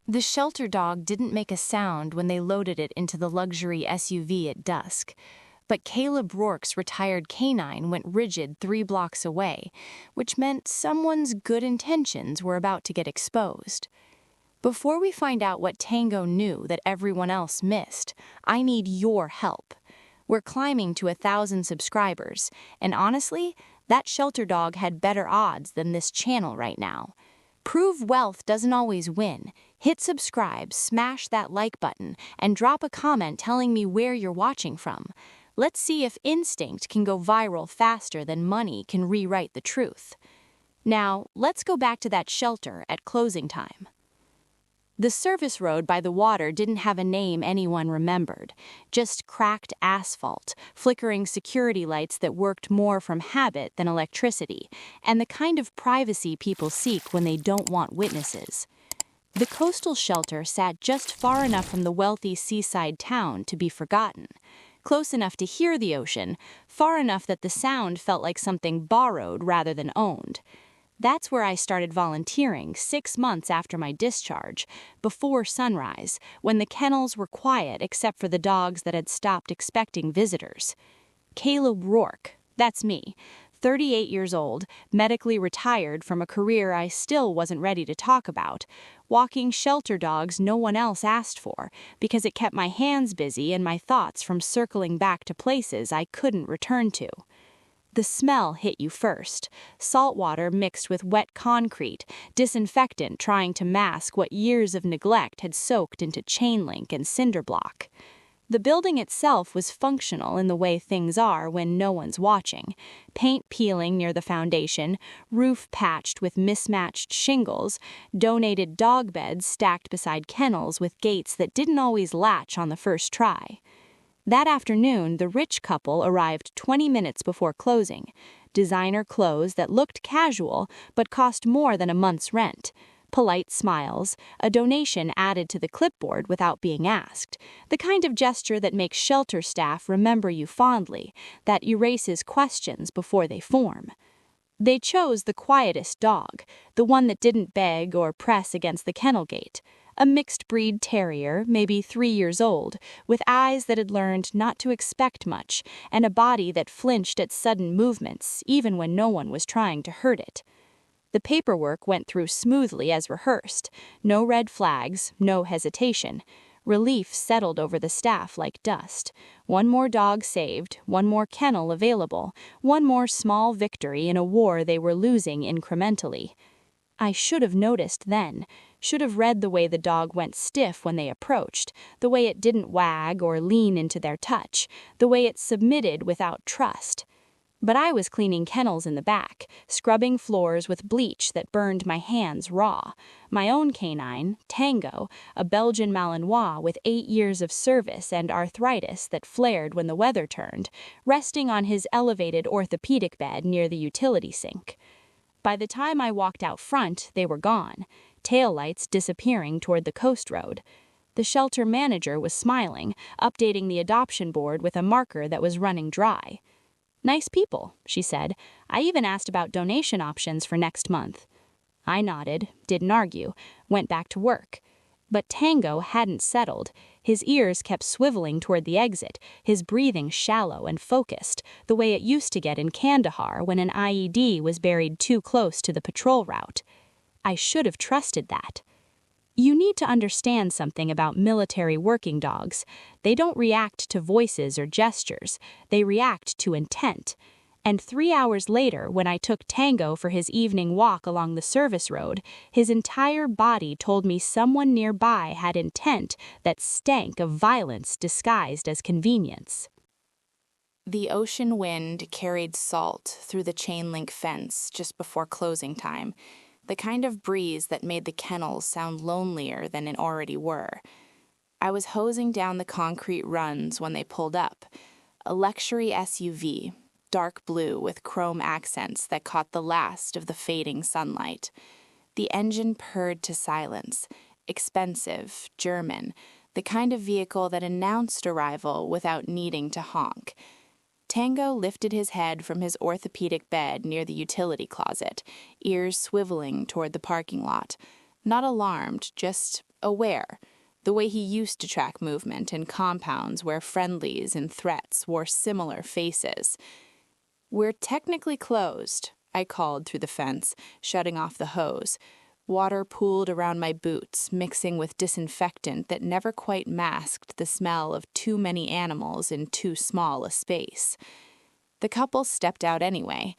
The shelter dog didn't make a sound when they loaded it into the luxury SUV at dusk, but Caleb Rourke's retired canine went rigid 3 blocks away, which meant someone's good intentions were about to get exposed. Before we find out what Tango knew that everyone else missed, I need your help. We're climbing to 1,000 subscribers, and honestly, that shelter dog had better odds than this channel right now. Prove wealth doesn't always win. Hit subscribe, smash that like button, and drop a comment telling me where you're watching from. Let's see if instinct can go viral faster than money can rewrite the truth. Now, let's go back to that shelter at closing time. The service road by the water didn't have a name anyone remembered, just cracked asphalt, flickering security lights that worked more from habit than electricity, and the kind of privacy people seek when they don't want witnesses. The coastal shelter sat just far enough from the wealthy seaside town to be forgotten, close enough to hear the ocean, far enough that the sound felt like something borrowed rather than owned. That's where I started volunteering 6 months after my discharge, before sunrise, when the kennels were quiet except for the dogs that had stopped expecting visitors. Caleb Rourke, that's me, 38 years old, medically retired from a career I still wasn't ready to talk about, walking shelter dogs no one else asked for, because it kept my hands busy and my thoughts from circling back to places I couldn't return to. The smell hit you first, salt water mixed with wet concrete, disinfectant trying to mask what years of neglect had soaked into chain link and cinder block. The building itself was functional in the way things are when no one's watching. Paint peeling near the foundation, roof patched with mismatched shingles, donated dog beds stacked beside kennels with gates that didn't always latch on the first try. That afternoon, the rich couple arrived 20 minutes before closing. Designer clothes that looked casual but cost more than a month's rent. Polite smiles, a donation added to the clipboard without being asked. The kind of gesture that makes shelter staff remember you fondly, that erases questions before they form. They chose the quietest dog, the one that didn't beg or press against the kennel gate. A mixed-breed terrier, maybe 3 years old, with eyes that had learned not to expect much, and a body that flinched at sudden movements, even when no one was trying to hurt it. The paperwork went through smoothly as rehearsed. No red flags, no hesitation. Relief settled over the staff like dust. One more dog saved, one more kennel available, one more small victory in a war they were losing incrementally. I should have noticed then, should have read the way the dog went stiff when they approached, the way it didn't wag or lean into their touch, the way it submitted without trust. But I was cleaning kennels in the back, scrubbing floors with bleach that burned my hands raw. My own canine, Tango, a Belgian Malinois with 8 years of service and arthritis that flared when the weather turned, resting on his elevated orthopedic bed near the utility sink. By the time I walked out front, they were gone, taillights disappearing toward the coast road. The shelter manager was smiling, updating the adoption board with a marker that was running dry. "Nice people," she said. "I even asked about donation options for next month." I nodded, didn't argue, went back to work. But Tango hadn't settled. His ears kept swiveling toward the exit, his breathing shallow and focused, the way it used to get in Kandahar when an IED was buried too close to the patrol route. I should have trusted that. You need to understand something about military working dogs. They don't react to voices or gestures. They react to intent. And 3 hours later, when I took Tango for his evening walk along the service road, his entire body told me someone nearby had intent that stank of violence disguised as convenience. The ocean wind carried salt through the chain link fence just before closing time, the kind of breeze that made the kennels sound lonelier than it already were. I was hosing down the concrete runs when they pulled up, a luxury SUV, dark blue with chrome accents that caught the last of the fading sunlight. The engine purred to silence, expensive, German, the kind of vehicle that announced arrival without needing to honk. Tango lifted his head from his orthopedic bed near the utility closet, ears swiveling toward the parking lot. Not alarmed, just aware, the way he used to track movement in compounds where friendlies and threats wore similar faces. "We're technically closed," I called through the fence, shutting off the hose. Water pooled around my boots, mixing with disinfectant that never quite masked the smell of too many animals in too small a space. The couple stepped out anyway.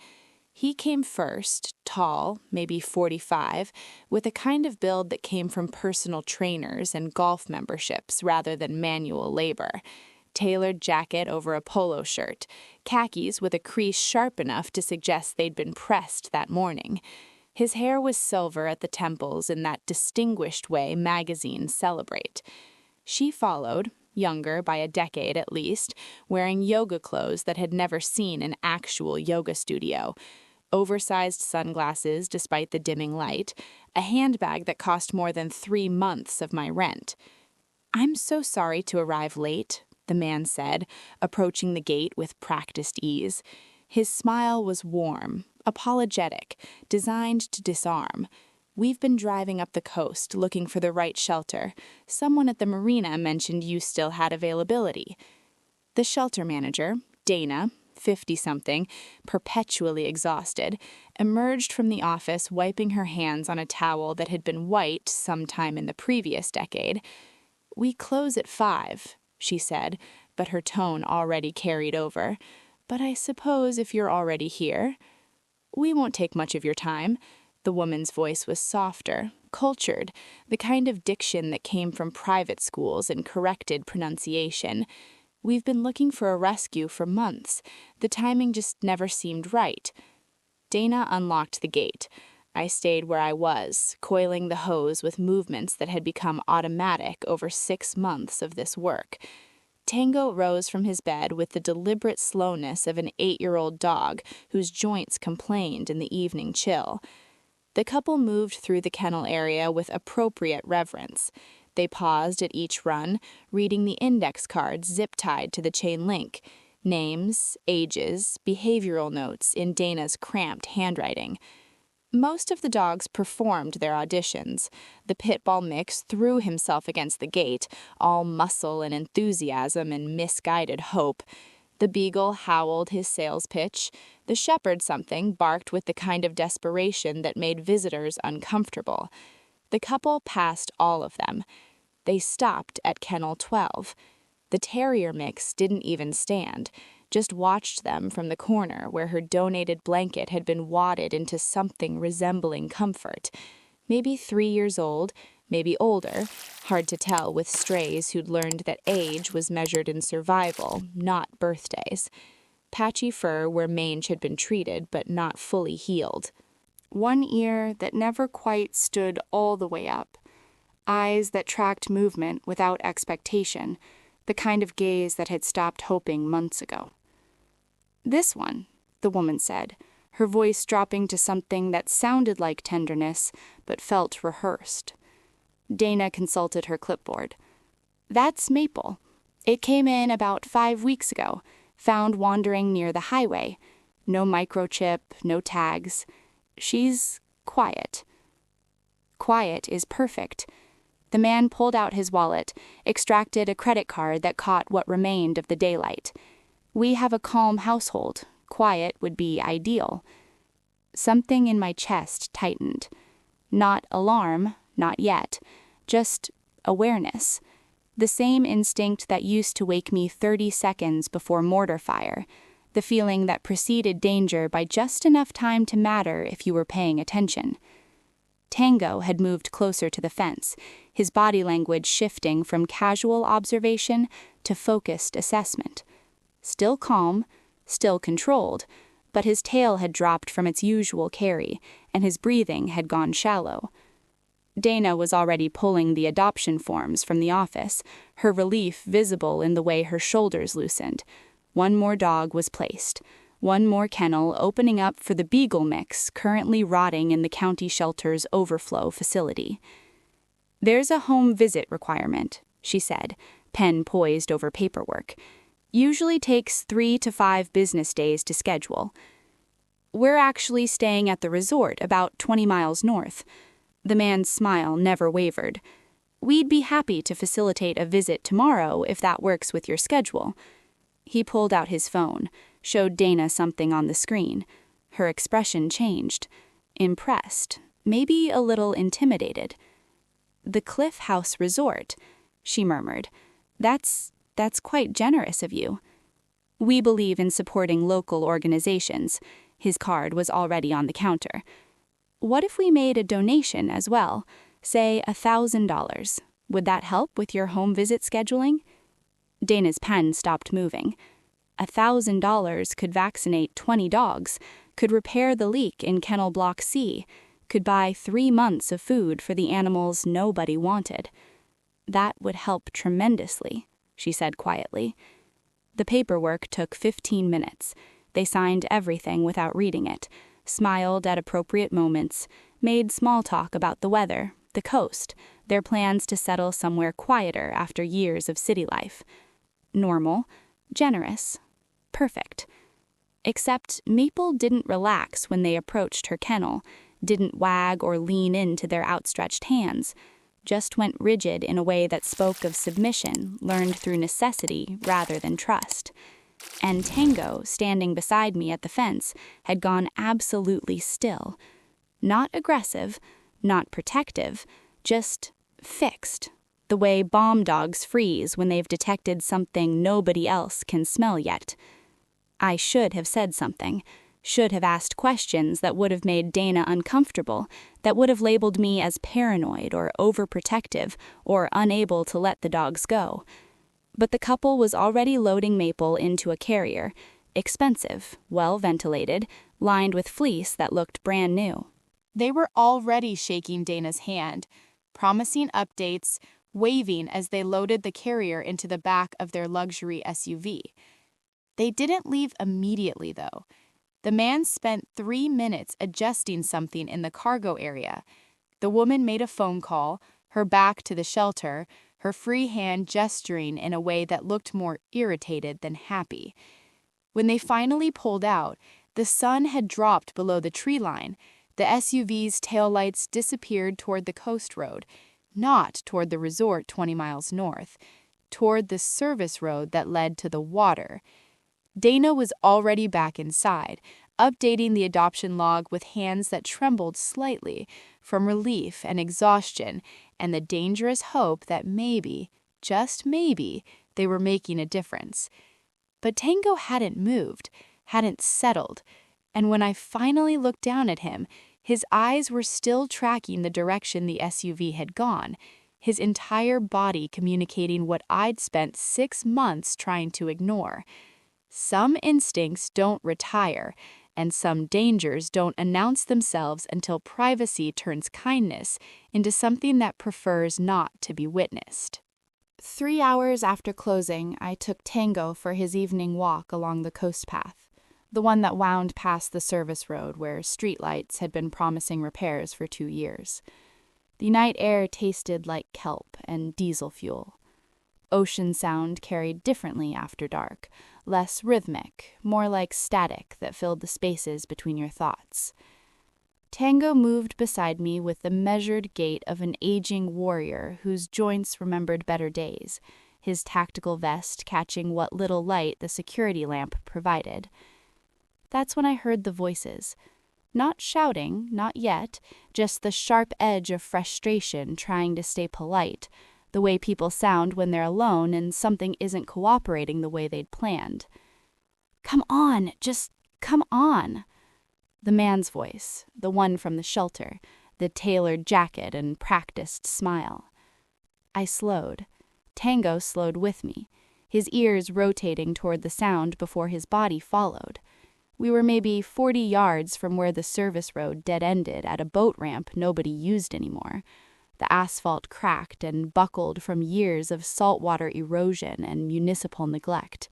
He came first, tall, maybe 45, with a kind of build that came from personal trainers and golf memberships rather than manual labor. Tailored jacket over a polo shirt, khakis with a crease sharp enough to suggest they'd been pressed that morning. His hair was silver at the temples in that distinguished way magazines celebrate. She followed, younger by a decade at least, wearing yoga clothes that had never seen an actual yoga studio, oversized sunglasses despite the dimming light, a handbag that cost more than 3 months of my rent. "I'm so sorry to arrive late," the man said, approaching the gate with practiced ease. His smile was warm, apologetic, designed to disarm. "We've been driving up the coast looking for the right shelter. Someone at the marina mentioned you still had availability." The shelter manager, Dana, 50-something, perpetually exhausted, emerged from the office wiping her hands on a towel that had been white sometime in the previous decade. "We close at 5, she said, but her tone already carried over. "But I suppose if you're already here—" "We won't take much of your time." The woman's voice was softer, cultured, the kind of diction that came from private schools and corrected pronunciation. "We've been looking for a rescue for months. The timing just never seemed right." Dana unlocked the gate. I stayed where I was, coiling the hose with movements that had become automatic over 6 months of this work. Tango rose from his bed with the deliberate slowness of an 8-year-old dog whose joints complained in the evening chill. The couple moved through the kennel area with appropriate reverence. They paused at each run, reading the index cards zip-tied to the chain link, names, ages, behavioral notes in Dana's cramped handwriting. Most of the dogs performed their auditions. The pit bull mix threw himself against the gate, all muscle and enthusiasm and misguided hope. The beagle howled his sales pitch. The shepherd something barked with the kind of desperation that made visitors uncomfortable. The couple passed all of them. They stopped at kennel 12. The terrier mix didn't even stand, just watched them from the corner where her donated blanket had been wadded into something resembling comfort. Maybe 3 years old, maybe older, hard to tell with strays who'd learned that age was measured in survival, not birthdays. Patchy fur where mange had been treated but not fully healed. One ear that never quite stood all the way up. Eyes that tracked movement without expectation, the kind of gaze that had stopped hoping months ago. "This one," the woman said, her voice dropping to something that sounded like tenderness but felt rehearsed. Dana consulted her clipboard. "That's Maple. It came in about 5 weeks ago, found wandering near the highway. No microchip, no tags. She's quiet." Quiet is perfect. The man pulled out his wallet, extracted a credit card that caught what remained of the daylight. "We have a calm household. Quiet would be ideal." Something in my chest tightened. Not alarm, not yet. Just awareness. The same instinct that used to wake me 30 seconds before mortar fire. The feeling that preceded danger by just enough time to matter if you were paying attention. Tango had moved closer to the fence, his body language shifting from casual observation to focused assessment. Still calm, still controlled, but his tail had dropped from its usual carry, and his breathing had gone shallow. Dana was already pulling the adoption forms from the office, her relief visible in the way her shoulders loosened. One more dog was placed. One more kennel opening up for the beagle mix currently rotting in the county shelter's overflow facility. "There's a home visit requirement," she said, pen poised over paperwork. "Usually takes 3 to 5 business days to schedule. We're actually staying at the resort about 20 miles north." The man's smile never wavered. We'd be happy to facilitate a visit tomorrow if that works with your schedule. He pulled out his phone, showed Dana something on the screen. Her expression changed. Impressed, maybe a little intimidated. "The Cliff House Resort," she murmured. That's quite generous of you." "We believe in supporting local organizations." His card was already on the counter. "What if we made a donation as well? Say $1,000. Would that help with your home visit scheduling?" Dana's pen stopped moving. $1,000 could vaccinate 20 dogs, could repair the leak in Kennel Block C, could buy 3 months of food for the animals nobody wanted. "That would help tremendously," she said quietly. The paperwork took 15 minutes. They signed everything without reading it, smiled at appropriate moments, made small talk about the weather, the coast, their plans to settle somewhere quieter after years of city life. Normal, generous, perfect. Except Maple didn't relax when they approached her kennel, didn't wag or lean into their outstretched hands, just went rigid in a way that spoke of submission learned through necessity rather than trust. And Tango, standing beside me at the fence, had gone absolutely still. Not aggressive, not protective, just fixed, the way bomb dogs freeze when they've detected something nobody else can smell yet. I should have said something, should have asked questions that would have made Dana uncomfortable, that would have labeled me as paranoid or overprotective or unable to let the dogs go. But the couple was already loading Maple into a carrier, expensive, well-ventilated, lined with fleece that looked brand new. They were already shaking Dana's hand, promising updates, waving as they loaded the carrier into the back of their luxury SUV. They didn't leave immediately, though. The man spent 3 minutes adjusting something in the cargo area. The woman made a phone call, her back to the shelter, her free hand gesturing in a way that looked more irritated than happy. When they finally pulled out, the sun had dropped below the tree line. The SUV's taillights disappeared toward the coast road, not toward the resort 20 miles north, toward the service road that led to the water. Dana was already back inside, updating the adoption log with hands that trembled slightly from relief and exhaustion and the dangerous hope that maybe, just maybe, they were making a difference. But Tango hadn't moved, hadn't settled, and when I finally looked down at him, his eyes were still tracking the direction the SUV had gone, his entire body communicating what I'd spent 6 months trying to ignore. Some instincts don't retire, and some dangers don't announce themselves until privacy turns kindness into something that prefers not to be witnessed. 3 hours after closing, I took Tango for his evening walk along the coast path, the one that wound past the service road where streetlights had been promising repairs for 2 years. The night air tasted like kelp and diesel fuel. Ocean sound carried differently after dark, less rhythmic, more like static that filled the spaces between your thoughts. Tango moved beside me with the measured gait of an aging warrior whose joints remembered better days, his tactical vest catching what little light the security lamp provided. That's when I heard the voices. Not shouting, not yet, just the sharp edge of frustration trying to stay polite, the way people sound when they're alone and something isn't cooperating the way they'd planned. "Come on, just come on." The man's voice, the one from the shelter, the tailored jacket and practiced smile. I slowed. Tango slowed with me, his ears rotating toward the sound before his body followed. We were maybe 40 yards from where the service road dead-ended at a boat ramp nobody used anymore. The asphalt cracked and buckled from years of saltwater erosion and municipal neglect.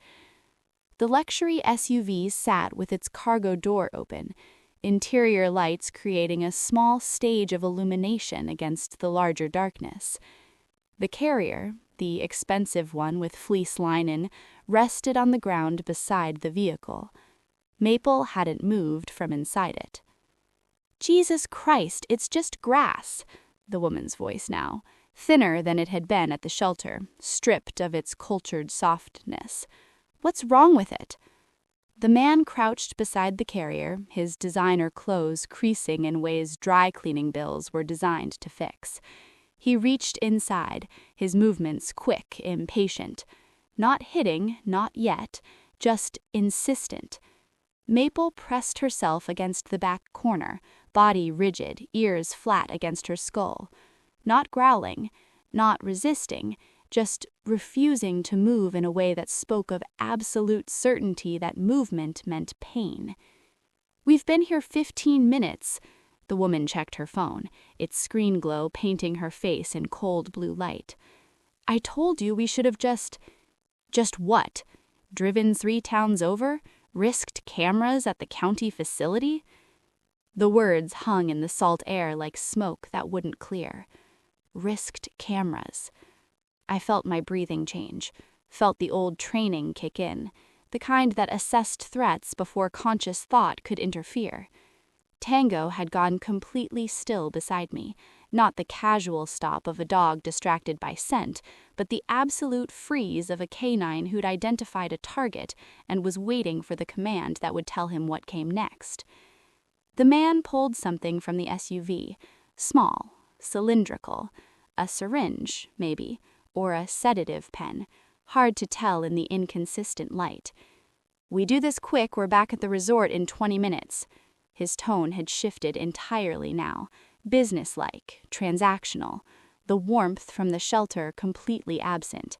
The luxury SUV sat with its cargo door open, interior lights creating a small stage of illumination against the larger darkness. The carrier, the expensive one with fleece linen, rested on the ground beside the vehicle. Maple hadn't moved from inside it. "Jesus Christ, it's just grass," the woman's voice now, thinner than it had been at the shelter, stripped of its cultured softness. What's wrong with it? The man crouched beside the carrier, his designer clothes creasing in ways dry cleaning bills were designed to fix. He reached inside, his movements quick, impatient. Not hitting, not yet, just insistent. Maple pressed herself against the back corner, body rigid, ears flat against her skull. Not growling, not resisting, just refusing to move in a way that spoke of absolute certainty that movement meant pain. "We've been here 15 minutes. The woman checked her phone, its screen glow painting her face in cold blue light. "I told you we should have just what? Driven 3 towns over? Risked cameras at the county facility?" The words hung in the salt air like smoke that wouldn't clear. Risked cameras. I felt my breathing change, felt the old training kick in, the kind that assessed threats before conscious thought could interfere. Tango had gone completely still beside me, not the casual stop of a dog distracted by scent, but the absolute freeze of a canine who'd identified a target and was waiting for the command that would tell him what came next. The man pulled something from the SUV, small, cylindrical, a syringe, maybe, or a sedative pen, hard to tell in the inconsistent light. "We do this quick, we're back at the resort in 20 minutes. His tone had shifted entirely now, businesslike, transactional, the warmth from the shelter completely absent.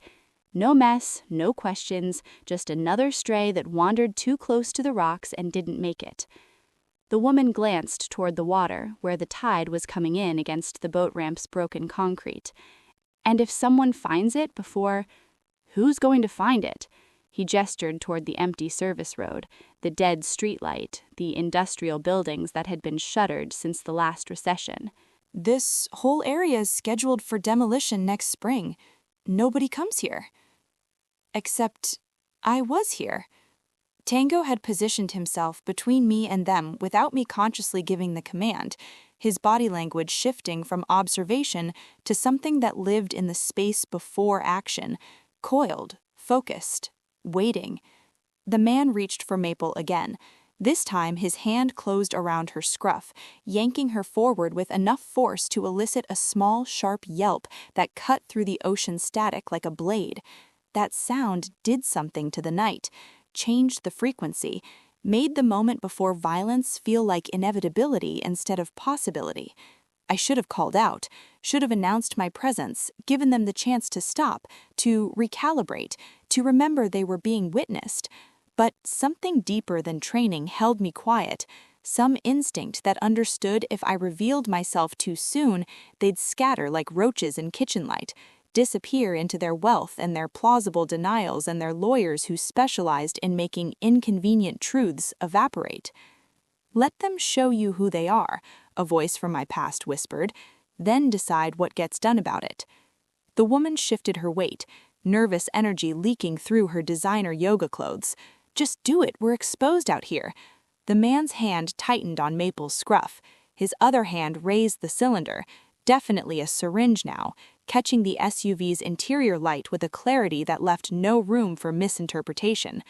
No mess, no questions, just another stray that wandered too close to the rocks and didn't make it. The woman glanced toward the water, where the tide was coming in against the boat ramp's broken concrete. "And if someone finds it before... who's going to find it?" He gestured toward the empty service road, the dead streetlight, the industrial buildings that had been shuttered since the last recession. "This whole area is scheduled for demolition next spring. Nobody comes here. Except I was here." Tango had positioned himself between me and them without me consciously giving the command, his body language shifting from observation to something that lived in the space before action, coiled, focused, waiting. The man reached for Maple again. This time his hand closed around her scruff, yanking her forward with enough force to elicit a small, sharp yelp that cut through the ocean static like a blade. That sound did something to the night, changed the frequency, made the moment before violence feel like inevitability instead of possibility. I should have called out, should have announced my presence, given them the chance to stop, to recalibrate, to remember they were being witnessed. But something deeper than training held me quiet, some instinct that understood if I revealed myself too soon, they'd scatter like roaches in kitchen light, disappear into their wealth and their plausible denials and their lawyers who specialized in making inconvenient truths evaporate. "Let them show you who they are," a voice from my past whispered, "then decide what gets done about it." The woman shifted her weight, nervous energy leaking through her designer yoga clothes. "Just do it, we're exposed out here." The man's hand tightened on Maple's scruff. His other hand raised the cylinder, definitely a syringe now, catching the SUV's interior light with a clarity that left no room for misinterpretation.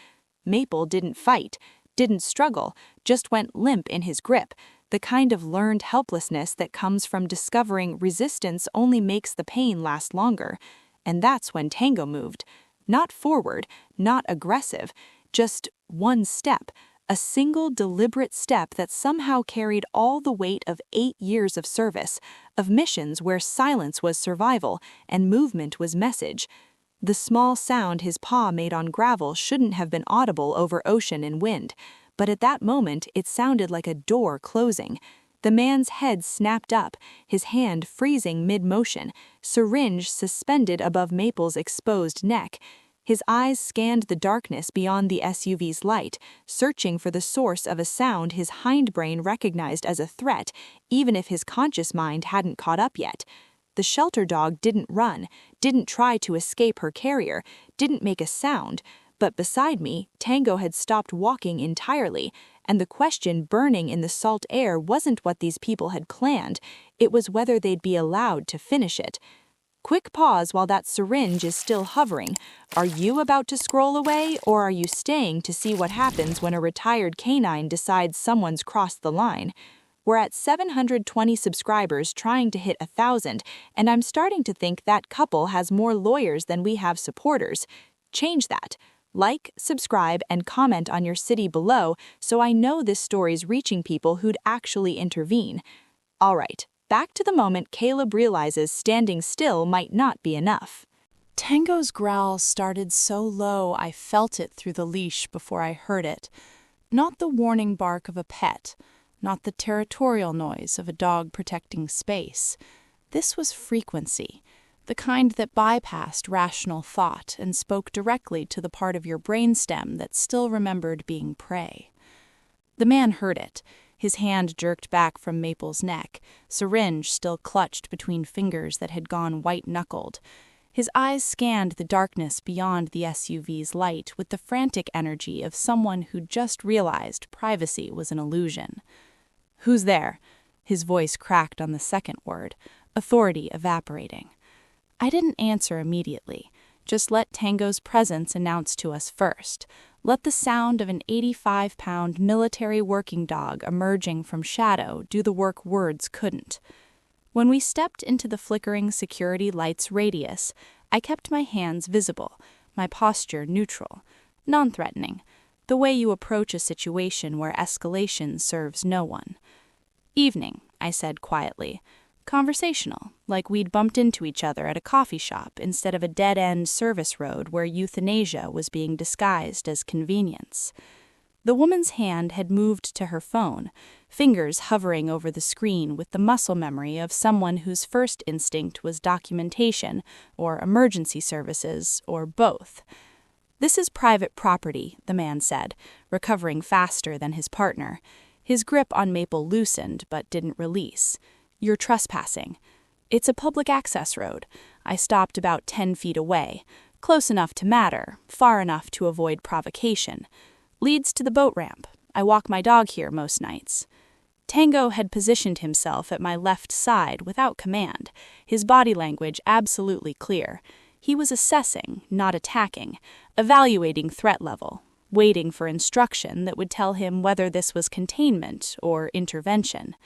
Maple didn't fight, didn't struggle, just went limp in his grip, the kind of learned helplessness that comes from discovering resistance only makes the pain last longer. And that's when Tango moved. Not forward, not aggressive, just one step, a single deliberate step that somehow carried all the weight of 8 years of service, of missions where silence was survival and movement was message. The small sound his paw made on gravel shouldn't have been audible over ocean and wind, but at that moment it sounded like a door closing. The man's head snapped up, his hand freezing mid-motion, syringe suspended above Maple's exposed neck. His eyes scanned the darkness beyond the SUV's light, searching for the source of a sound his hindbrain recognized as a threat, even if his conscious mind hadn't caught up yet. The shelter dog didn't run, didn't try to escape her carrier, didn't make a sound, but beside me, Tango had stopped walking entirely, and the question burning in the salt air wasn't what these people had planned, it was whether they'd be allowed to finish it. Quick pause while that syringe is still hovering. Are you about to scroll away, or are you staying to see what happens when a retired canine decides someone's crossed the line? We're at 720 subscribers trying to hit 1,000, and I'm starting to think that couple has more lawyers than we have supporters. Change that. Like, subscribe, and comment on your city below so I know this story's reaching people who'd actually intervene. All right, back to the moment Caleb realizes standing still might not be enough. Tango's growl started so low I felt it through the leash before I heard it. Not the warning bark of a pet, not the territorial noise of a dog protecting space. This was frequency, the kind that bypassed rational thought and spoke directly to the part of your brainstem that still remembered being prey. The man heard it. His hand jerked back from Maple's neck, syringe still clutched between fingers that had gone white-knuckled. His eyes scanned the darkness beyond the SUV's light with the frantic energy of someone who just realized privacy was an illusion. "Who's there?" His voice cracked on the second word, authority evaporating. I didn't answer immediately. Just let Tango's presence announce to us first. Let the sound of an 85-pound military working dog emerging from shadow do the work words couldn't. When we stepped into the flickering security light's radius, I kept my hands visible, my posture neutral, non-threatening, the way you approach a situation where escalation serves no one. "Evening," I said quietly. Conversational, like we'd bumped into each other at a coffee shop instead of a dead-end service road where euthanasia was being disguised as convenience. The woman's hand had moved to her phone, fingers hovering over the screen with the muscle memory of someone whose first instinct was documentation or emergency services or both. "This is private property," the man said, recovering faster than his partner. His grip on Maple loosened but didn't release. "You're trespassing." "It's a public access road." I stopped about 10 feet away, close enough to matter, far enough to avoid provocation. "Leads to the boat ramp. I walk my dog here most nights." Tango had positioned himself at my left side without command, his body language absolutely clear. He was assessing, not attacking, evaluating threat level, waiting for instruction that would tell him whether this was containment or intervention.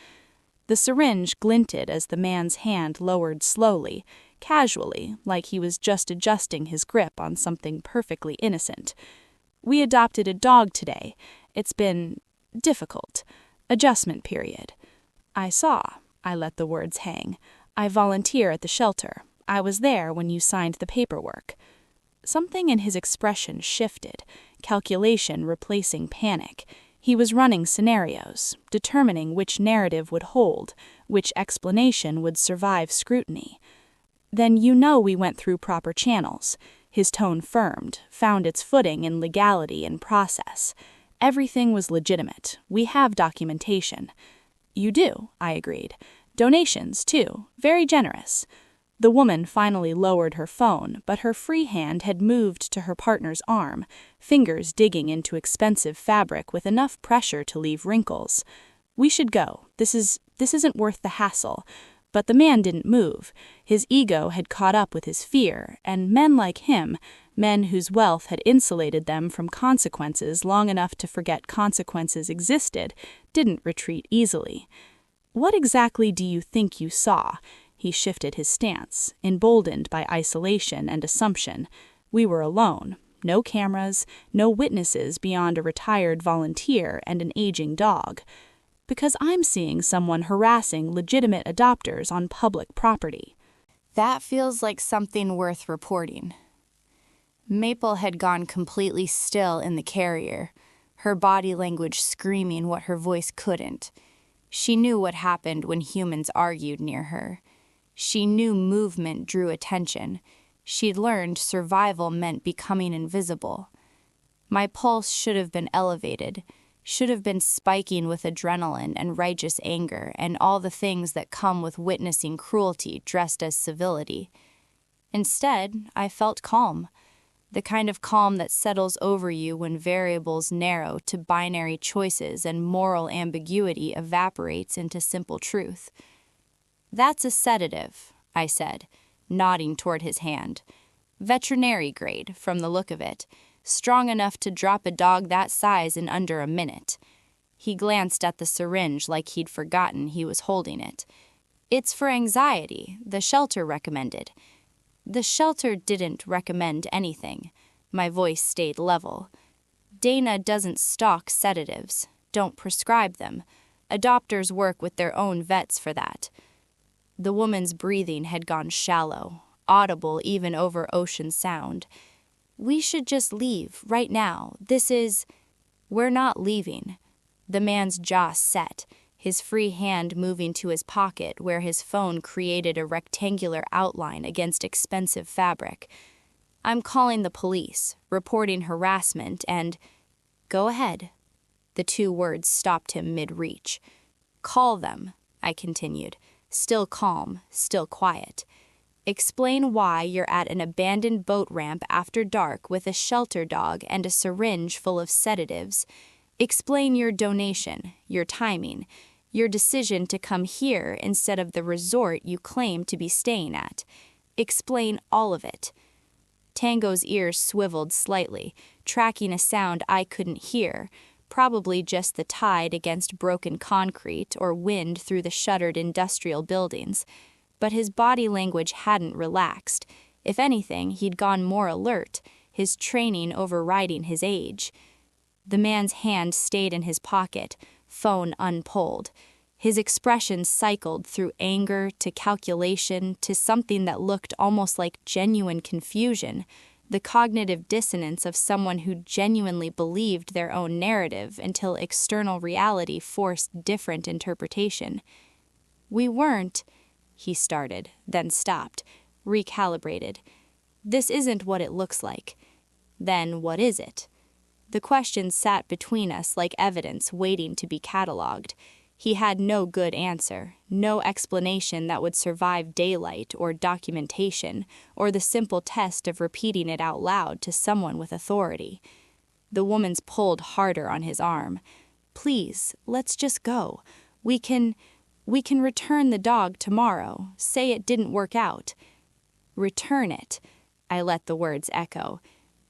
The syringe glinted as the man's hand lowered slowly, casually, like he was just adjusting his grip on something perfectly innocent. "We adopted a dog today. It's been difficult. Adjustment period." "I saw." I let the words hang. "I volunteer at the shelter. I was there when you signed the paperwork." Something in his expression shifted, calculation replacing panic. He was running scenarios, determining which narrative would hold, which explanation would survive scrutiny. "Then you know we went through proper channels." His tone firmed, found its footing in legality and process. "Everything was legitimate. We have documentation." "You do," I agreed. "Donations, too. Very generous." The woman finally lowered her phone, but her free hand had moved to her partner's arm, fingers digging into expensive fabric with enough pressure to leave wrinkles. "We should go. This isn't worth the hassle." But the man didn't move. His ego had caught up with his fear, and men like him, men whose wealth had insulated them from consequences long enough to forget consequences existed, didn't retreat easily. "What exactly do you think you saw?" He shifted his stance, emboldened by isolation and assumption. We were alone. No cameras, no witnesses beyond a retired volunteer and an aging dog. "Because I'm seeing someone harassing legitimate adopters on public property." That feels like something worth reporting. Maple had gone completely still in the carrier, her body language screaming what her voice couldn't. She knew what happened when humans argued near her. She knew movement drew attention. She'd learned survival meant becoming invisible. My pulse should have been elevated, should have been spiking with adrenaline and righteous anger and all the things that come with witnessing cruelty dressed as civility. Instead, I felt calm, the kind of calm that settles over you when variables narrow to binary choices and moral ambiguity evaporates into simple truth. "That's a sedative," I said, nodding toward his hand. Veterinary grade, from the look of it. Strong enough to drop a dog that size in under a minute. He glanced at the syringe like he'd forgotten he was holding it. It's for anxiety, the shelter recommended. The shelter didn't recommend anything. My voice stayed level. Dana doesn't stock sedatives, don't prescribe them. Adopters work with their own vets for that. The woman's breathing had gone shallow, audible even over ocean sound. We should just leave, right now. We're not leaving. The man's jaw set, his free hand moving to his pocket where his phone created a rectangular outline against expensive fabric. I'm calling the police, reporting harassment, and... Go ahead. The 2 words stopped him mid-reach. Call them, I continued, still calm, still quiet. Explain why you're at an abandoned boat ramp after dark with a shelter dog and a syringe full of sedatives. Explain your donation, your timing, your decision to come here instead of the resort you claim to be staying at. Explain all of it. Tango's ears swiveled slightly, tracking a sound I couldn't hear, probably just the tide against broken concrete or wind through the shuttered industrial buildings. But his body language hadn't relaxed. If anything, he'd gone more alert, his training overriding his age. The man's hand stayed in his pocket, phone unpulled. His expression cycled through anger to calculation to something that looked almost like genuine confusion, the cognitive dissonance of someone who genuinely believed their own narrative until external reality forced different interpretation. We weren't, he started, then stopped, recalibrated. This isn't what it looks like. Then what is it? The question sat between us like evidence waiting to be cataloged. He had no good answer, no explanation that would survive daylight or documentation, or the simple test of repeating it out loud to someone with authority. The woman's pulled harder on his arm. Please, let's just go. We can return the dog tomorrow. Say it didn't work out. Return it. I let the words echo.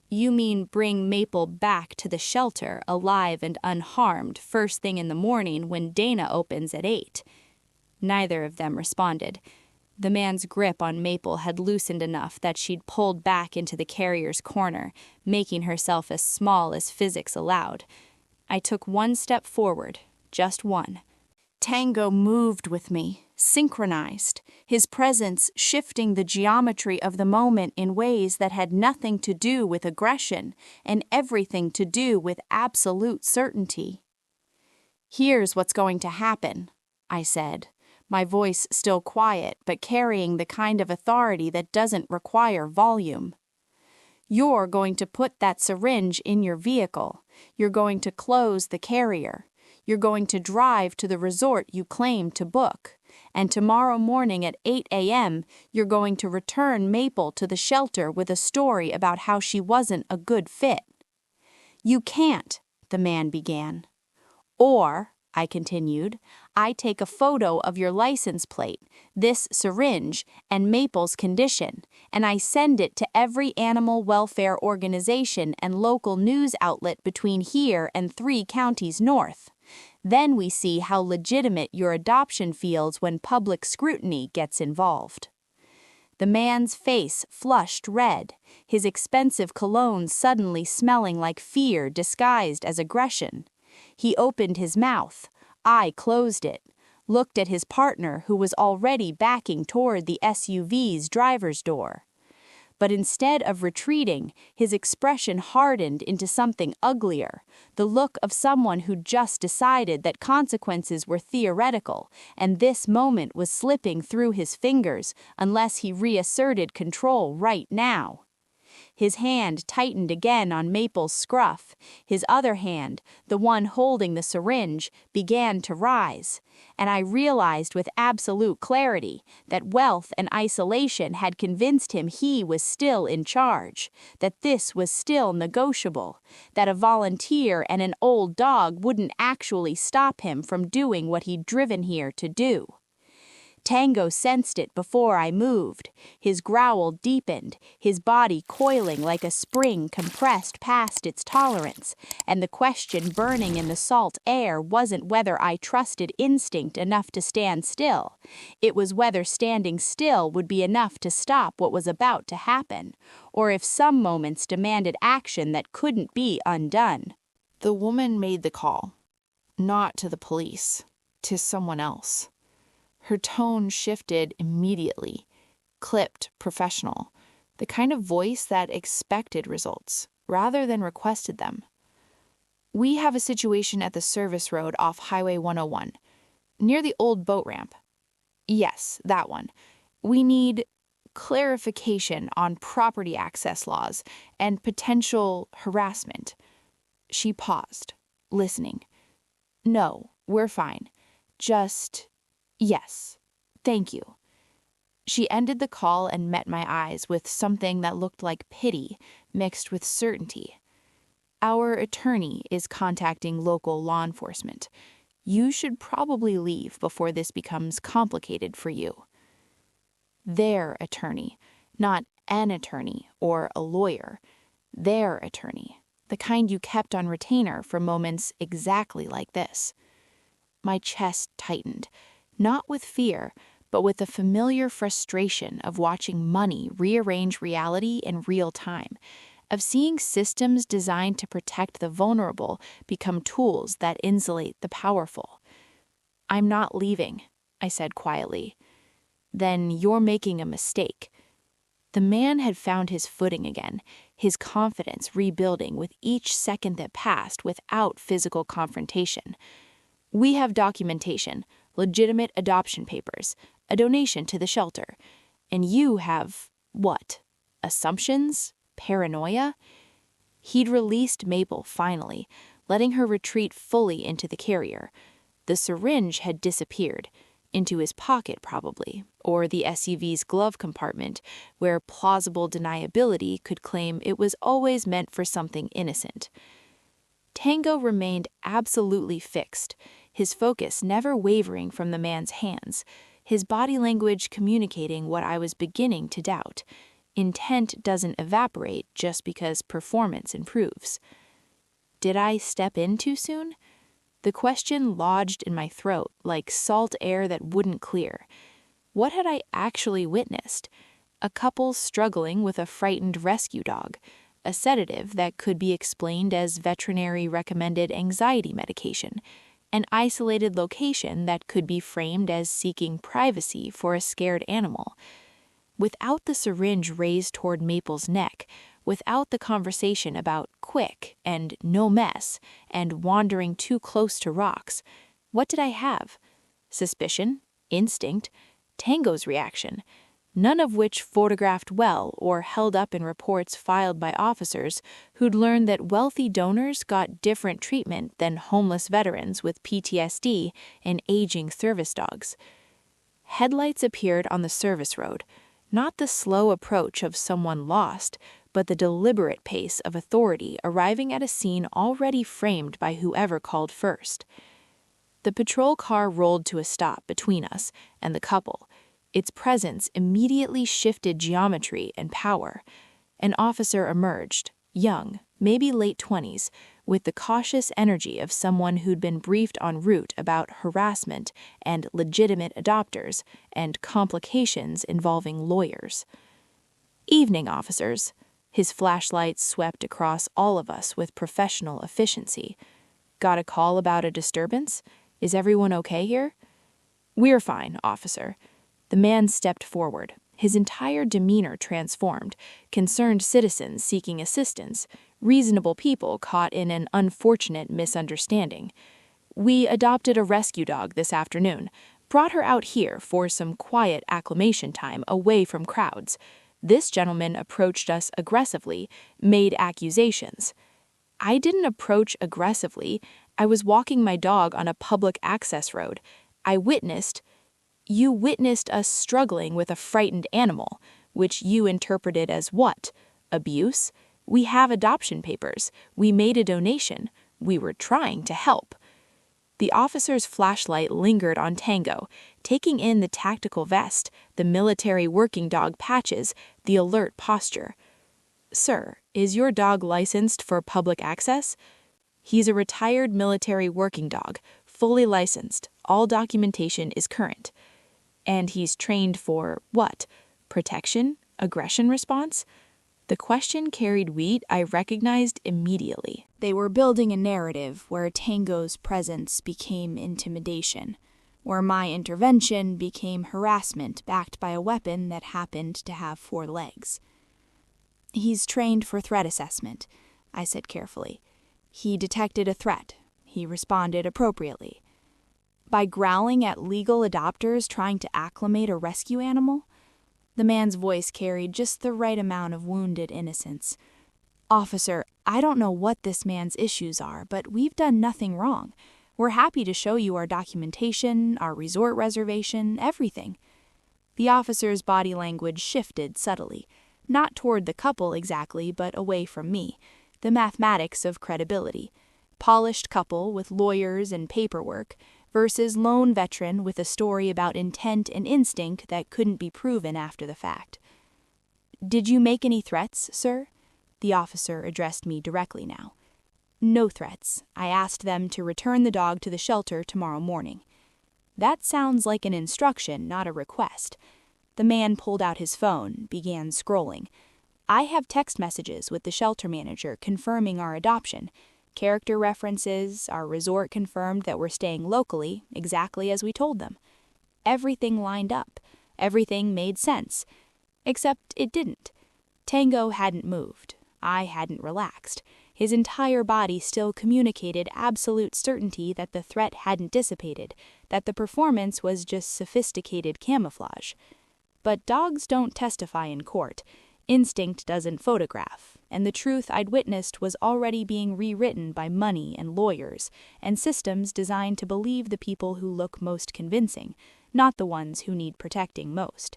You mean bring Maple back to the shelter, alive and unharmed, first thing in the morning when Dana opens at 8. Neither of them responded. The man's grip on Maple had loosened enough that she'd pulled back into the carrier's corner, making herself as small as physics allowed. I took 1 step forward, just 1. Tango moved with me, synchronized, his presence shifting the geometry of the moment in ways that had nothing to do with aggression and everything to do with absolute certainty. Here's what's going to happen, I said, my voice still quiet but carrying the kind of authority that doesn't require volume. You're going to put that syringe in your vehicle. You're going to close the carrier. You're going to drive to the resort you claim to book. And tomorrow morning at 8 a.m., you're going to return Maple to the shelter with a story about how she wasn't a good fit. You can't, the man began. Or, I continued, I take a photo of your license plate, this syringe, and Maple's condition, and I send it to every animal welfare organization and local news outlet between here and 3 counties north. Then we see how legitimate your adoption feels when public scrutiny gets involved. The man's face flushed red, his expensive cologne suddenly smelling like fear disguised as aggression. He opened his mouth. I closed it, looked at his partner who was already backing toward the SUV's driver's door. But instead of retreating, his expression hardened into something uglier, the look of someone who'd just decided that consequences were theoretical, and this moment was slipping through his fingers unless he reasserted control right now. His hand tightened again on Maple's scruff. His other hand, the one holding the syringe, began to rise. And I realized with absolute clarity that wealth and isolation had convinced him he was still in charge, that this was still negotiable, that a volunteer and an old dog wouldn't actually stop him from doing what he'd driven here to do. Tango sensed it before I moved. His growl deepened, his body coiling like a spring compressed past its tolerance, and the question burning in the salt air wasn't whether I trusted instinct enough to stand still. It was whether standing still would be enough to stop what was about to happen, or if some moments demanded action that couldn't be undone. The woman made the call, not to the police, to someone else. Her tone shifted immediately, clipped, professional, the kind of voice that expected results rather than requested them. We have a situation at the service road off Highway 101, near the old boat ramp. Yes, that one. We need clarification on property access laws and potential harassment. She paused, listening. No, we're fine. Just, yes, thank you. She ended the call and met my eyes with something that looked like pity mixed with certainty. Our attorney is contacting local law enforcement. You should probably leave before this becomes complicated for you. Their attorney, not an attorney or a lawyer. Their attorney, the kind you kept on retainer for moments exactly like this. My chest tightened, not with fear, but with the familiar frustration of watching money rearrange reality in real time, of seeing systems designed to protect the vulnerable become tools that insulate the powerful. I'm not leaving, I said quietly. Then you're making a mistake. The man had found his footing again, his confidence rebuilding with each second that passed without physical confrontation. We have documentation, legitimate adoption papers, a donation to the shelter. And you have, what? Assumptions? Paranoia? He'd released Maple finally, letting her retreat fully into the carrier. The syringe had disappeared, into his pocket probably, or the SUV's glove compartment, where plausible deniability could claim it was always meant for something innocent. Tango remained absolutely fixed, his focus never wavering from the man's hands, his body language communicating what I was beginning to doubt. Intent doesn't evaporate just because performance improves. Did I step in too soon? The question lodged in my throat like salt air that wouldn't clear. What had I actually witnessed? A couple struggling with a frightened rescue dog, a sedative that could be explained as veterinary-recommended anxiety medication, an isolated location that could be framed as seeking privacy for a scared animal. Without the syringe raised toward Maple's neck, without the conversation about quick and no mess and wandering too close to rocks, what did I have? Suspicion, instinct, Tango's reaction, none of which photographed well or held up in reports filed by officers who'd learned that wealthy donors got different treatment than homeless veterans with PTSD and aging service dogs. Headlights appeared on the service road, not the slow approach of someone lost, but the deliberate pace of authority arriving at a scene already framed by whoever called first. The patrol car rolled to a stop between us and the couple. Its presence immediately shifted geometry and power. An officer emerged, young, maybe late 20s, with the cautious energy of someone who'd been briefed en route about harassment and legitimate adopters and complications involving lawyers. Evening, officers. His flashlight swept across all of us with professional efficiency. Got a call about a disturbance? Is everyone okay here? We're fine, officer. The man stepped forward, his entire demeanor transformed, concerned citizens seeking assistance, reasonable people caught in an unfortunate misunderstanding. We adopted a rescue dog this afternoon, brought her out here for some quiet acclimation time away from crowds. This gentleman approached us aggressively, made accusations. I didn't approach aggressively. I was walking my dog on a public access road. You witnessed us struggling with a frightened animal, which you interpreted as what? Abuse? We have adoption papers. We made a donation. We were trying to help. The officer's flashlight lingered on Tango, taking in the tactical vest, the military working dog patches, the alert posture. "Sir, is your dog licensed for public access?" "He's a retired military working dog, fully licensed. All documentation is current." "And he's trained for what? Protection? Aggression response?" The question carried weight I recognized immediately. They were building a narrative where Tango's presence became intimidation, where my intervention became harassment backed by a weapon that happened to have 4 legs. "He's trained for threat assessment," I said carefully. "He detected a threat. He responded appropriately." "By growling at legal adopters trying to acclimate a rescue animal?" The man's voice carried just the right amount of wounded innocence. "Officer, I don't know what this man's issues are, but we've done nothing wrong. We're happy to show you our documentation, our resort reservation, everything." The officer's body language shifted subtly, not toward the couple exactly, but away from me, the mathematics of credibility. Polished couple with lawyers and paperwork versus lone veteran with a story about intent and instinct that couldn't be proven after the fact. "Did you make any threats, sir?" The officer addressed me directly now. "No threats. I asked them to return the dog to the shelter tomorrow morning." That sounds like an instruction, not a request. The man pulled out his phone, began scrolling. "I have text messages with the shelter manager confirming our adoption. Character references, our resort confirmed that we're staying locally, exactly as we told them." Everything lined up. Everything made sense. Except it didn't. Tango hadn't moved. I hadn't relaxed. His entire body still communicated absolute certainty that the threat hadn't dissipated, that the performance was just sophisticated camouflage. But dogs don't testify in court. Instinct doesn't photograph, and the truth I'd witnessed was already being rewritten by money and lawyers, and systems designed to believe the people who look most convincing, not the ones who need protecting most.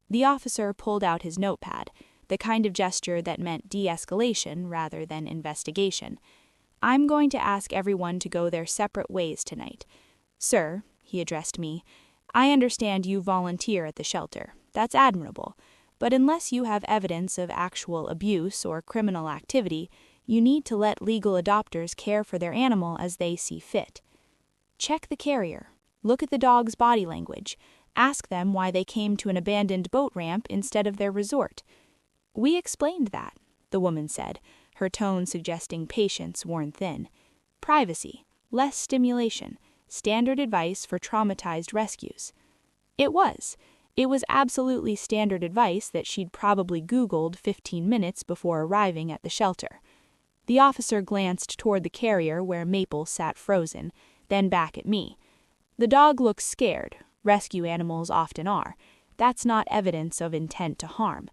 The officer pulled out his notepad, the kind of gesture that meant de-escalation rather than investigation. "I'm going to ask everyone to go their separate ways tonight. Sir," he addressed me, "I understand you volunteer at the shelter. That's admirable. But unless you have evidence of actual abuse or criminal activity, you need to let legal adopters care for their animal as they see fit. Check the carrier. Look at the dog's body language. Ask them why they came to an abandoned boat ramp instead of their resort." "We explained that," the woman said, her tone suggesting patience worn thin. "Privacy, less stimulation, standard advice for traumatized rescues." It was. It was absolutely standard advice that she'd probably Googled 15 minutes before arriving at the shelter. The officer glanced toward the carrier where Maple sat frozen, then back at me. "The dog looks scared. Rescue animals often are. That's not evidence of intent to harm."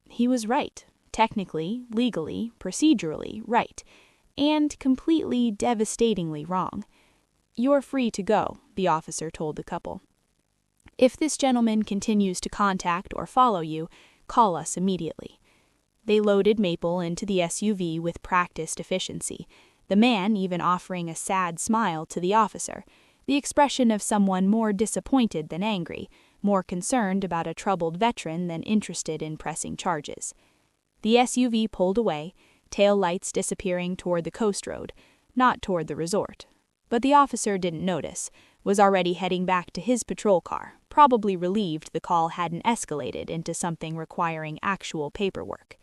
He was right. Technically, legally, procedurally right. And completely, devastatingly wrong. "You're free to go," the officer told the couple. "If this gentleman continues to contact or follow you, call us immediately." They loaded Maple into the SUV with practiced efficiency, the man even offering a sad smile to the officer, the expression of someone more disappointed than angry, more concerned about a troubled veteran than interested in pressing charges. The SUV pulled away, tail lights disappearing toward the coast road, not toward the resort. But the officer didn't notice, was already heading back to his patrol car, probably relieved the call hadn't escalated into something requiring actual paperwork.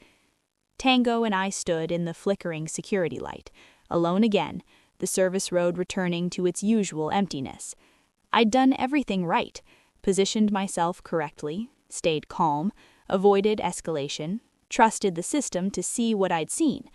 Tango and I stood in the flickering security light, alone again, the service road returning to its usual emptiness. I'd done everything right, positioned myself correctly, stayed calm, avoided escalation, trusted the system to see what I'd seen,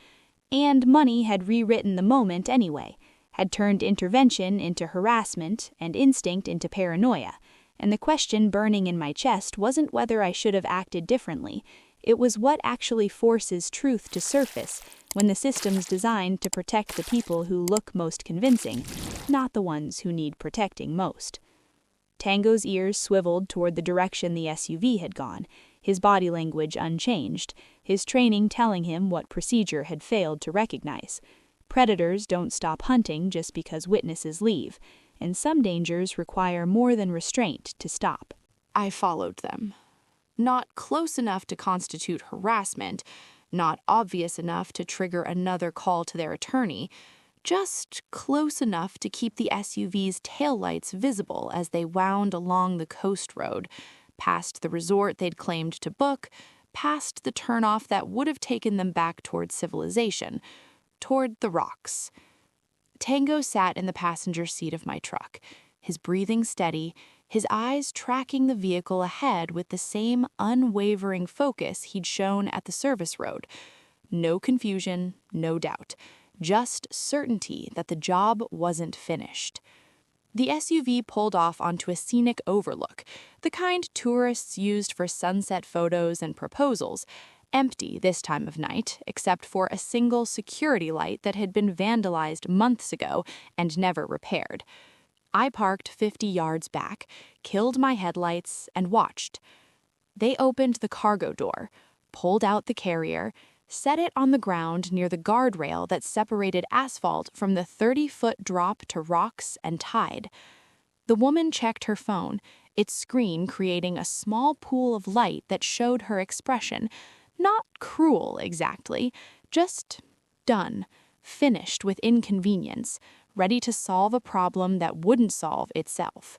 and money had rewritten the moment anyway, had turned intervention into harassment and instinct into paranoia, and the question burning in my chest wasn't whether I should have acted differently, it was what actually forces truth to surface when the system's designed to protect the people who look most convincing, not the ones who need protecting most. Tango's ears swiveled toward the direction the SUV had gone, his body language unchanged, his training telling him what procedure had failed to recognize. Predators don't stop hunting just because witnesses leave, and some dangers require more than restraint to stop. I followed them. Not close enough to constitute harassment, not obvious enough to trigger another call to their attorney, just close enough to keep the SUV's taillights visible as they wound along the coast road, past the resort they'd claimed to book, past the turnoff that would have taken them back toward civilization, toward the rocks. Tango sat in the passenger seat of my truck, his breathing steady, his eyes tracking the vehicle ahead with the same unwavering focus he'd shown at the service road. No confusion, no doubt, just certainty that the job wasn't finished. The SUV pulled off onto a scenic overlook, the kind tourists used for sunset photos and proposals, empty this time of night, except for a single security light that had been vandalized months ago and never repaired. I parked 50 yards back, killed my headlights, and watched. They opened the cargo door, pulled out the carrier, set it on the ground near the guardrail that separated asphalt from the 30-foot drop to rocks and tide. The woman checked her phone, its screen creating a small pool of light that showed her expression. Not cruel, exactly, just done, finished with inconvenience, ready to solve a problem that wouldn't solve itself.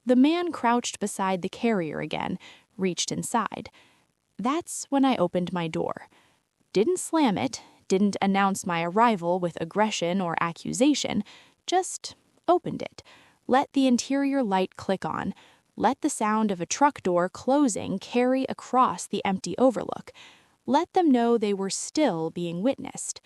The man crouched beside the carrier again, reached inside. That's when I opened my door. Didn't slam it, didn't announce my arrival with aggression or accusation, just opened it, let the interior light click on, let the sound of a truck door closing carry across the empty overlook, let them know they were still being witnessed.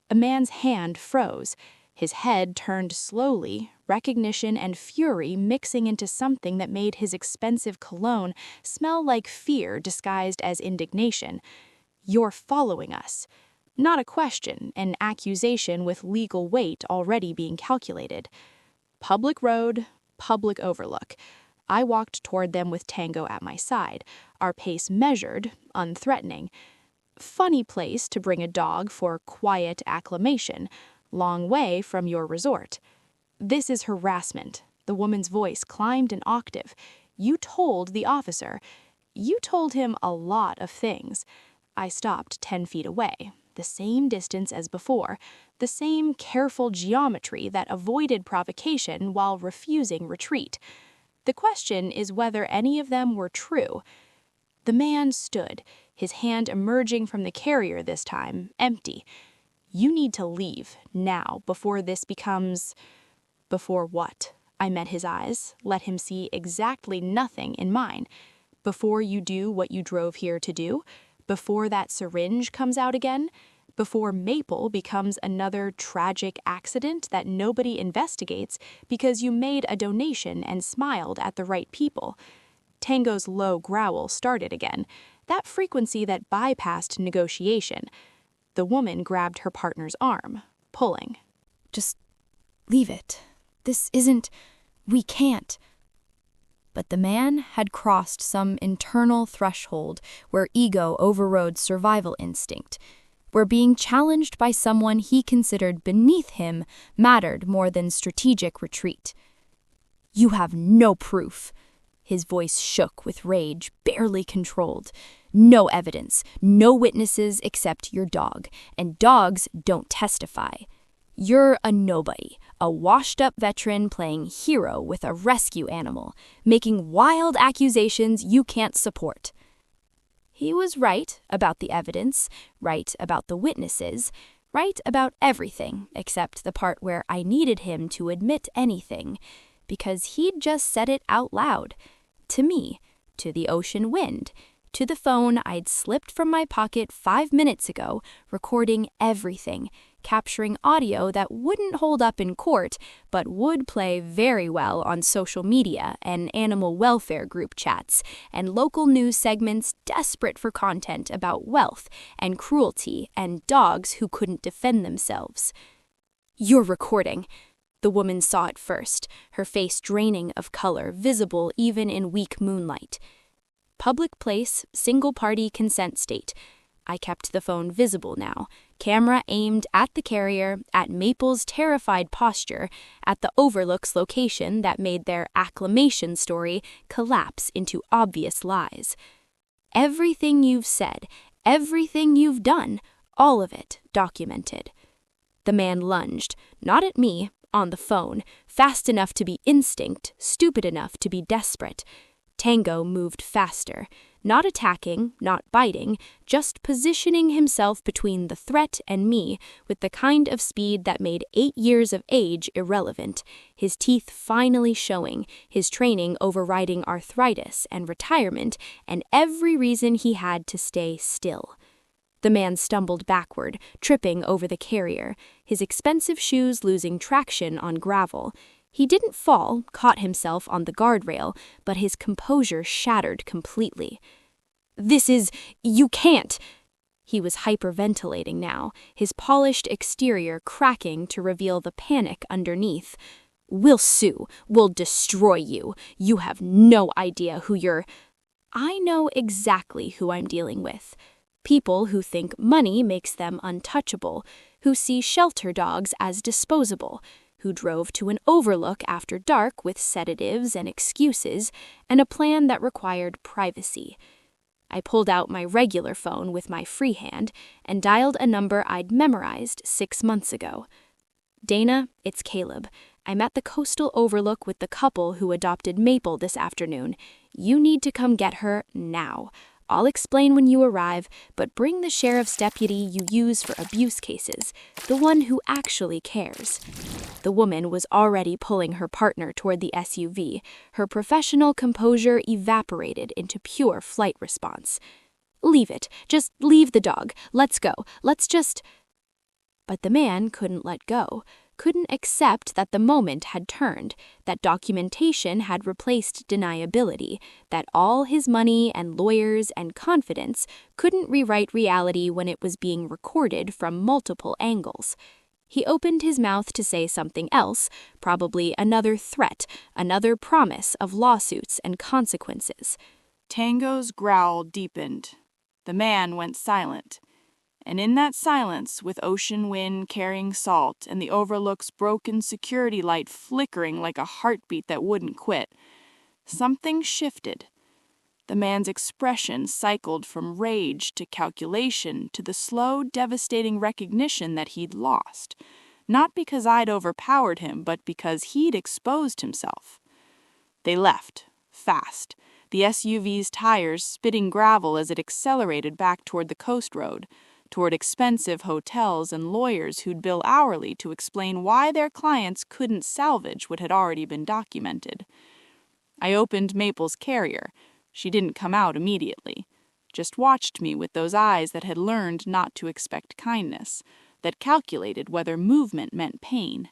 A man's hand froze, his head turned slowly, recognition and fury mixing into something that made his expensive cologne smell like fear disguised as indignation. "You're following us." Not a question, an accusation with legal weight already being calculated. Public road, public overlook. I walked toward them with Tango at my side, our pace measured, unthreatening. Funny place to bring a dog for quiet acclamation, long way from your resort. "This is harassment." The woman's voice climbed an octave. "You told the officer. You told him a lot of things." I stopped 10 feet away, the same distance as before, the same careful geometry that avoided provocation while refusing retreat. The question is whether any of them were true. The man stood, his hand emerging from the carrier this time, empty. "You need to leave, now, before this becomes—" Before what? I met his eyes, let him see exactly nothing in mine. Before you do what you drove here to do? Before that syringe comes out again? Before Maple becomes another tragic accident that nobody investigates because you made a donation and smiled at the right people? Tango's low growl started again, that frequency that bypassed negotiation. The woman grabbed her partner's arm, pulling. "Just leave it. This isn't... We can't." But the man had crossed some internal threshold where ego overrode survival instinct, where being challenged by someone he considered beneath him mattered more than strategic retreat. "You have no proof." His voice shook with rage, barely controlled. "No evidence, no witnesses except your dog, and dogs don't testify. You're a nobody, a washed-up veteran playing hero with a rescue animal, making wild accusations you can't support." He was right about the evidence, right about the witnesses, right about everything except the part where I needed him to admit anything, because he'd just said it out loud. To me, to the ocean wind, to the phone I'd slipped from my pocket 5 minutes ago, recording everything, capturing audio that wouldn't hold up in court, but would play very well on social media and animal welfare group chats, and local news segments desperate for content about wealth and cruelty and dogs who couldn't defend themselves. "You're recording." The woman saw it first, her face draining of color, visible even in weak moonlight. Public place, single-party consent state. I kept the phone visible now, camera aimed at the carrier, at Maple's terrified posture, at the Overlook's location that made their acclamation story collapse into obvious lies. Everything you've said, everything you've done, all of it documented. The man lunged, not at me, on the phone, fast enough to be instinct, stupid enough to be desperate. Tango moved faster, not attacking, not biting, just positioning himself between the threat and me with the kind of speed that made 8 years of age irrelevant, his teeth finally showing, his training overriding arthritis and retirement and every reason he had to stay still. The man stumbled backward, tripping over the carrier, his expensive shoes losing traction on gravel. He didn't fall, caught himself on the guardrail, but his composure shattered completely. You can't! He was hyperventilating now, his polished exterior cracking to reveal the panic underneath. We'll sue. We'll destroy you. You have no idea who you're... I know exactly who I'm dealing with. People who think money makes them untouchable, who see shelter dogs as disposable, who drove to an overlook after dark with sedatives and excuses, and a plan that required privacy. I pulled out my regular phone with my free hand and dialed a number I'd memorized 6 months ago. Dana, it's Caleb. I'm at the coastal overlook with the couple who adopted Maple this afternoon. You need to come get her now. I'll explain when you arrive, but bring the sheriff's deputy you use for abuse cases, the one who actually cares. The woman was already pulling her partner toward the SUV, her professional composure evaporated into pure flight response. Leave it. Just leave the dog. Let's go. Let's just... But the man couldn't let go, couldn't accept that the moment had turned, that documentation had replaced deniability, that all his money and lawyers and confidence couldn't rewrite reality when it was being recorded from multiple angles. He opened his mouth to say something else, probably another threat, another promise of lawsuits and consequences. Tango's growl deepened. The man went silent. And in that silence, with ocean wind carrying salt and the Overlook's broken security light flickering like a heartbeat that wouldn't quit, something shifted. The man's expression cycled from rage to calculation to the slow, devastating recognition that he'd lost, not because I'd overpowered him, but because he'd exposed himself. They left, fast, the SUV's tires spitting gravel as it accelerated back toward the coast road, toward expensive hotels and lawyers who'd bill hourly to explain why their clients couldn't salvage what had already been documented. I opened Maple's carrier. She didn't come out immediately, just watched me with those eyes that had learned not to expect kindness, that calculated whether movement meant pain.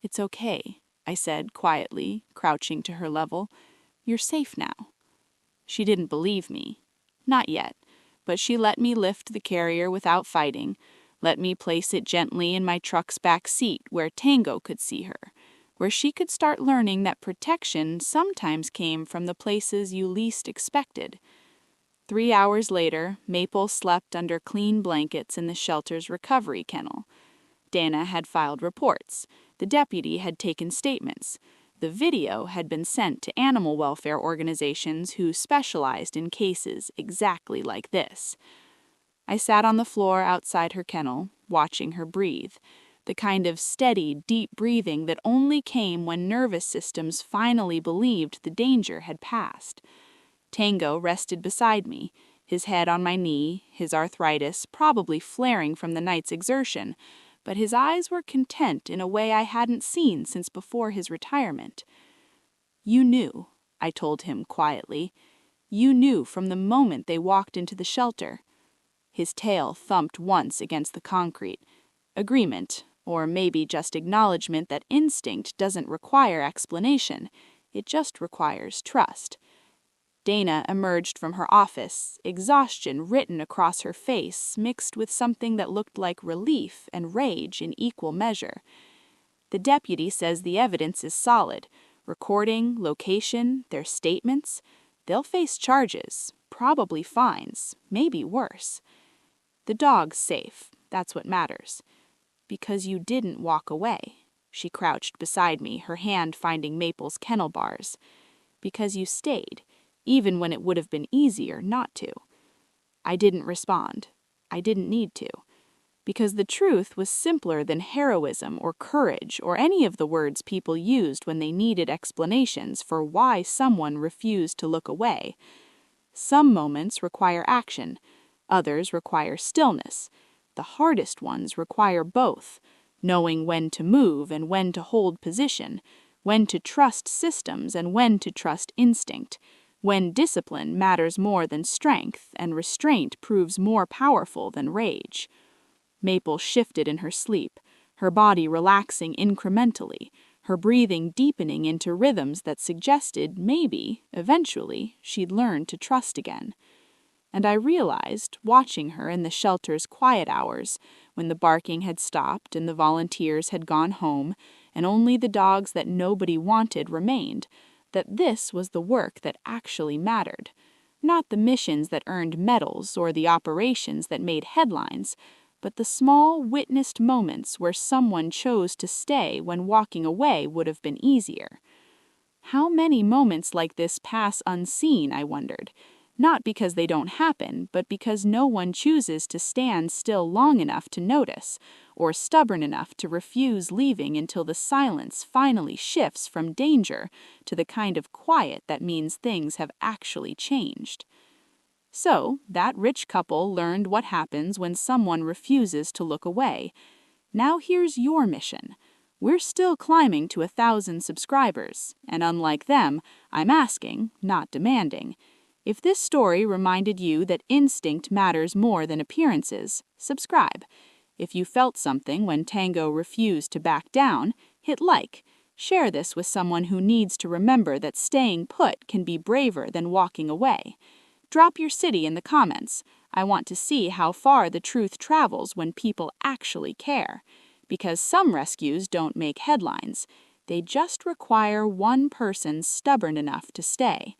"It's okay," I said quietly, crouching to her level. "You're safe now." She didn't believe me. Not yet. But she let me lift the carrier without fighting, let me place it gently in my truck's back seat where Tango could see her, where she could start learning that protection sometimes came from the places you least expected. 3 hours later, Maple slept under clean blankets in the shelter's recovery kennel. Dana had filed reports. The deputy had taken statements. The video had been sent to animal welfare organizations who specialized in cases exactly like this. I sat on the floor outside her kennel, watching her breathe, the kind of steady, deep breathing that only came when nervous systems finally believed the danger had passed. Tango rested beside me, his head on my knee, his arthritis probably flaring from the night's exertion, but his eyes were content in a way I hadn't seen since before his retirement. "You knew," I told him quietly. "You knew from the moment they walked into the shelter." His tail thumped once against the concrete. Agreement, or maybe just acknowledgement that instinct doesn't require explanation. It just requires trust. Dana emerged from her office, exhaustion written across her face, mixed with something that looked like relief and rage in equal measure. "The deputy says the evidence is solid. Recording, location, their statements. They'll face charges, probably fines, maybe worse." The dog's safe. That's what matters. Because you didn't walk away. She crouched beside me, her hand finding Maple's kennel bars. Because you stayed, even when it would have been easier not to. I didn't respond. I didn't need to. Because the truth was simpler than heroism or courage or any of the words people used when they needed explanations for why someone refused to look away. Some moments require action. Others require stillness. The hardest ones require both, knowing when to move and when to hold position, when to trust systems and when to trust instinct, when discipline matters more than strength and restraint proves more powerful than rage. Maple shifted in her sleep, her body relaxing incrementally, her breathing deepening into rhythms that suggested maybe, eventually, she'd learn to trust again. And I realized, watching her in the shelter's quiet hours, when the barking had stopped and the volunteers had gone home, and only the dogs that nobody wanted remained, that this was the work that actually mattered. Not the missions that earned medals or the operations that made headlines, but the small, witnessed moments where someone chose to stay when walking away would have been easier. How many moments like this pass unseen, I wondered, not because they don't happen, but because no one chooses to stand still long enough to notice, or stubborn enough to refuse leaving until the silence finally shifts from danger to the kind of quiet that means things have actually changed. So, that rich couple learned what happens when someone refuses to look away. Now here's your mission. We're still climbing to 1,000 subscribers, and unlike them, I'm asking, not demanding. If this story reminded you that instinct matters more than appearances, subscribe. If you felt something when Tango refused to back down, hit like. Share this with someone who needs to remember that staying put can be braver than walking away. Drop your city in the comments. I want to see how far the truth travels when people actually care. Because some rescues don't make headlines. They just require one person stubborn enough to stay.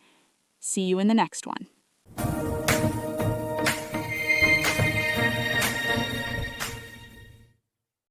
See you in the next one.